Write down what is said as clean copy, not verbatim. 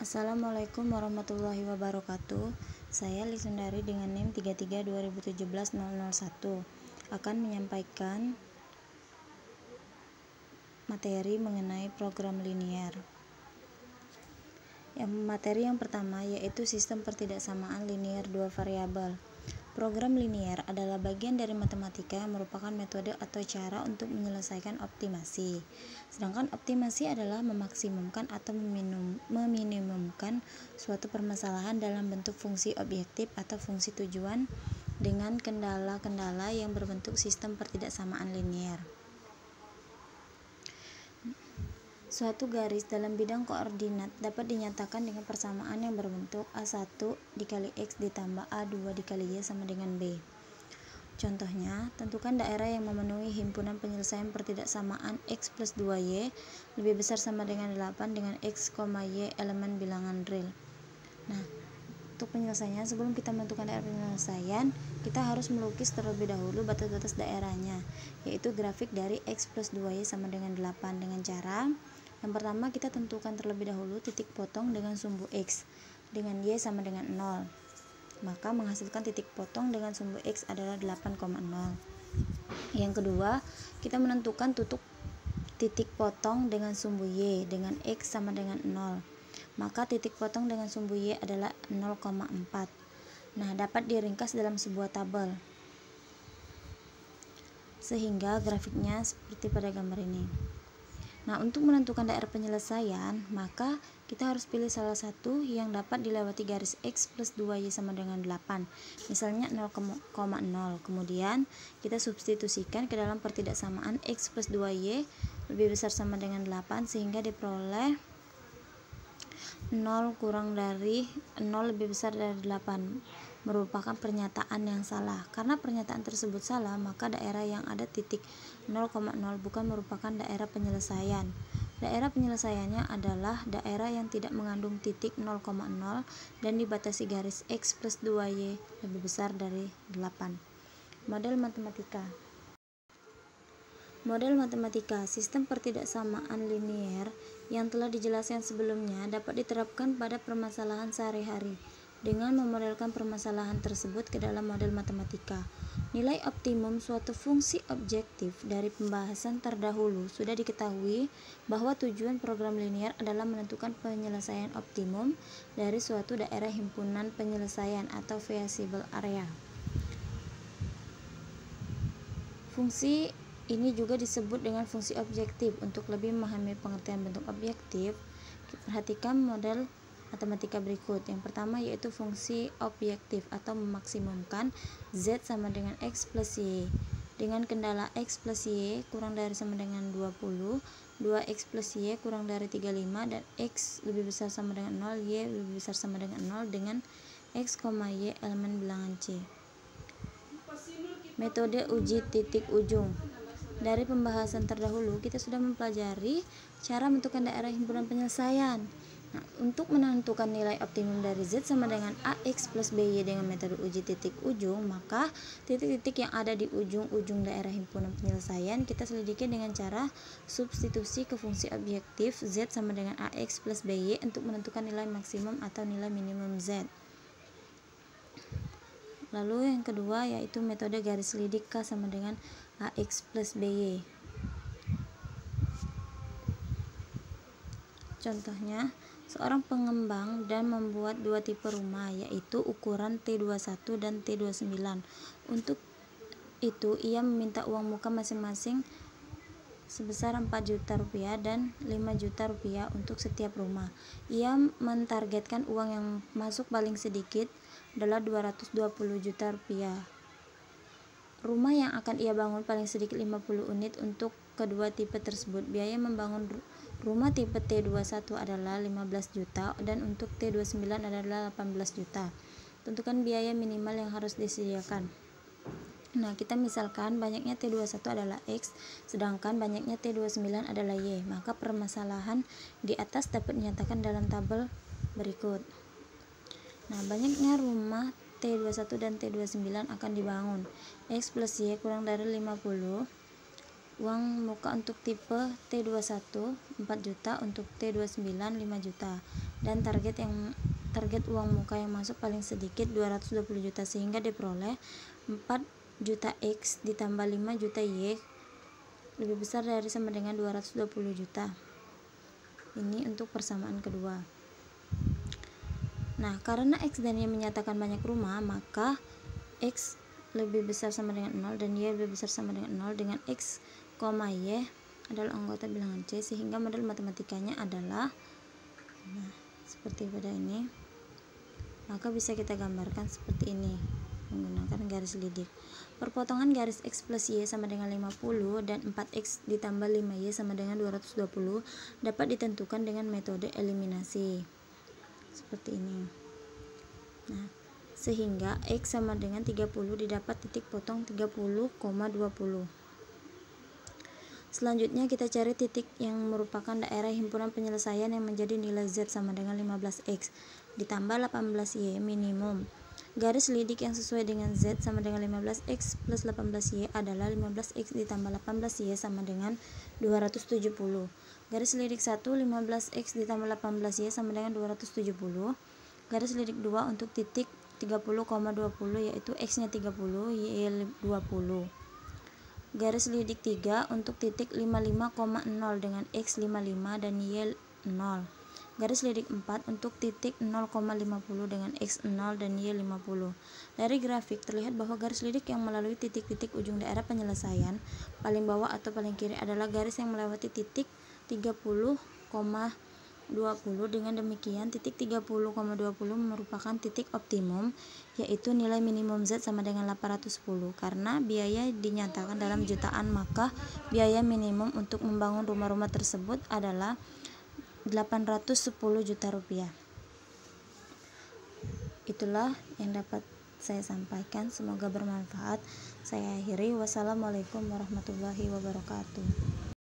Assalamualaikum warahmatullahi wabarakatuh. Saya Lisundari dengan NIM 332017-001 akan menyampaikan materi mengenai program linier. Materi yang pertama yaitu sistem pertidaksamaan linier dua variabel. Program linier adalah bagian dari matematika yang merupakan metode atau cara untuk menyelesaikan optimasi. Sedangkan optimasi adalah memaksimumkan atau meminimumkan suatu permasalahan dalam bentuk fungsi objektif atau fungsi tujuan dengan kendala-kendala yang berbentuk sistem pertidaksamaan linier. Suatu garis dalam bidang koordinat dapat dinyatakan dengan persamaan yang berbentuk A1 dikali X ditambah A2 dikali Y sama dengan B. Contohnya, tentukan daerah yang memenuhi himpunan penyelesaian pertidaksamaan X plus 2Y lebih besar sama dengan 8 dengan X, Y elemen bilangan real. Nah, untuk penyelesaiannya, sebelum kita menentukan daerah penyelesaian, kita harus melukis terlebih dahulu batas-batas daerahnya, yaitu grafik dari X plus 2Y sama dengan 8 dengan cara yang pertama kita tentukan terlebih dahulu titik potong dengan sumbu X dengan Y sama dengan 0. Maka menghasilkan titik potong dengan sumbu X adalah 8,0. Yang kedua, kita menentukan titik potong dengan sumbu Y dengan X sama dengan 0. Maka titik potong dengan sumbu Y adalah 0,4. Nah, dapat diringkas dalam sebuah tabel. Sehingga grafiknya seperti pada gambar ini. Nah, untuk menentukan daerah penyelesaian, maka kita harus pilih salah satu yang dapat dilewati garis X plus 2Y sama dengan 8. Misalnya 0,0. Kemudian kita substitusikan ke dalam pertidaksamaan X plus 2Y lebih besar sama dengan 8 sehingga diperoleh 0 lebih besar dari 8 merupakan pernyataan yang salah. Karena pernyataan tersebut salah, maka daerah yang ada titik 0,0 bukan merupakan daerah penyelesaian. Daerah penyelesaiannya adalah daerah yang tidak mengandung titik 0,0 dan dibatasi garis X plus 2Y lebih besar dari 8. Model matematika sistem pertidaksamaan linier yang telah dijelaskan sebelumnya dapat diterapkan pada permasalahan sehari-hari dengan memodelkan permasalahan tersebut ke dalam model matematika. Nilai optimum suatu fungsi objektif dari pembahasan terdahulu sudah diketahui bahwa tujuan program linier adalah menentukan penyelesaian optimum dari suatu daerah himpunan penyelesaian atau visible area. Fungsi ini juga disebut dengan fungsi objektif. Untuk lebih memahami pengertian bentuk objektif, perhatikan model matematika berikut. Yang pertama yaitu fungsi objektif atau memaksimumkan Z sama dengan X plus Y dengan kendala X plus Y kurang dari sama dengan 20, 2X plus Y kurang dari 35 dan X lebih besar sama dengan 0, Y lebih besar sama dengan 0 dengan X, Y elemen bilangan C. Metode uji titik ujung. Dari pembahasan terdahulu kita sudah mempelajari cara menentukan daerah himpunan penyelesaian. Nah, untuk menentukan nilai optimum dari Z sama dengan AX plus BY dengan metode uji titik ujung, maka titik-titik yang ada di ujung-ujung daerah himpunan penyelesaian kita selidiki dengan cara substitusi ke fungsi objektif Z sama dengan AX plus BY untuk menentukan nilai maksimum atau nilai minimum Z. Lalu yang kedua yaitu metode garis lidik K sama dengan AX plus BY. Contohnya, seorang pengembang dan membuat dua tipe rumah yaitu ukuran T21 dan T29. Untuk itu ia meminta uang muka masing-masing sebesar 4 juta rupiah dan 5 juta rupiah untuk setiap rumah. Ia mentargetkan uang yang masuk paling sedikit adalah 220 juta rupiah. Rumah yang akan ia bangun paling sedikit 50 unit untuk kedua tipe tersebut. Biaya membangun rumah tipe T21 adalah 15 juta dan untuk T29 adalah 18 juta. Tentukan biaya minimal yang harus disediakan. Nah, kita misalkan banyaknya T21 adalah X, sedangkan banyaknya T29 adalah Y. Maka permasalahan di atas dapat dinyatakan dalam tabel berikut. Nah, banyaknya rumah T21 dan T29 akan dibangun. X plus Y kurang dari 50 Uang muka untuk tipe T21 4 juta, untuk T29 5 juta, dan target uang muka yang masuk paling sedikit 220 juta, sehingga diperoleh 4 juta X ditambah 5 juta Y lebih besar dari sama dengan 220 juta. Ini untuk persamaan kedua. Nah, karena X dan Y menyatakan banyak rumah, maka X lebih besar sama dengan 0 dan Y lebih besar sama dengan 0, dengan X, Y adalah anggota bilangan C, sehingga model matematikanya adalah seperti pada ini. Maka bisa kita gambarkan seperti ini menggunakan garis lidik. Perpotongan garis X plus Y sama dengan 50 dan 4X ditambah 5Y sama dengan 220 dapat ditentukan dengan metode eliminasi seperti ini. Nah, sehingga X sama dengan 30 didapat titik potong 30,20. Selanjutnya kita cari titik yang merupakan daerah himpunan penyelesaian yang menjadi nilai Z sama dengan 15X ditambah 18Y minimum. Garis lidik yang sesuai dengan Z sama dengan 15X plus 18Y adalah 15X ditambah 18Y sama dengan 270. Garis lidik 1, 15X ditambah 18Y sama dengan 270. Garis lidik 2 untuk titik 30,20 yaitu X-nya 30, Y 20. Garis lidik 3 untuk titik 55,0 dengan X 55 dan Y 0. Garis lidik 4 untuk titik 0,50 dengan X 0 dan Y 50. Dari grafik terlihat bahwa garis lidik yang melalui titik-titik ujung daerah penyelesaian paling bawah atau paling kiri adalah garis yang melewati titik 30,20. Dengan demikian, titik 30,20 merupakan titik optimum, yaitu nilai minimum Z sama dengan 810. Karena biaya dinyatakan dalam jutaan, maka biaya minimum untuk membangun rumah-rumah tersebut adalah 810 juta rupiah. Itulah yang dapat saya sampaikan, semoga bermanfaat. Saya akhiri, wassalamualaikum warahmatullahi wabarakatuh.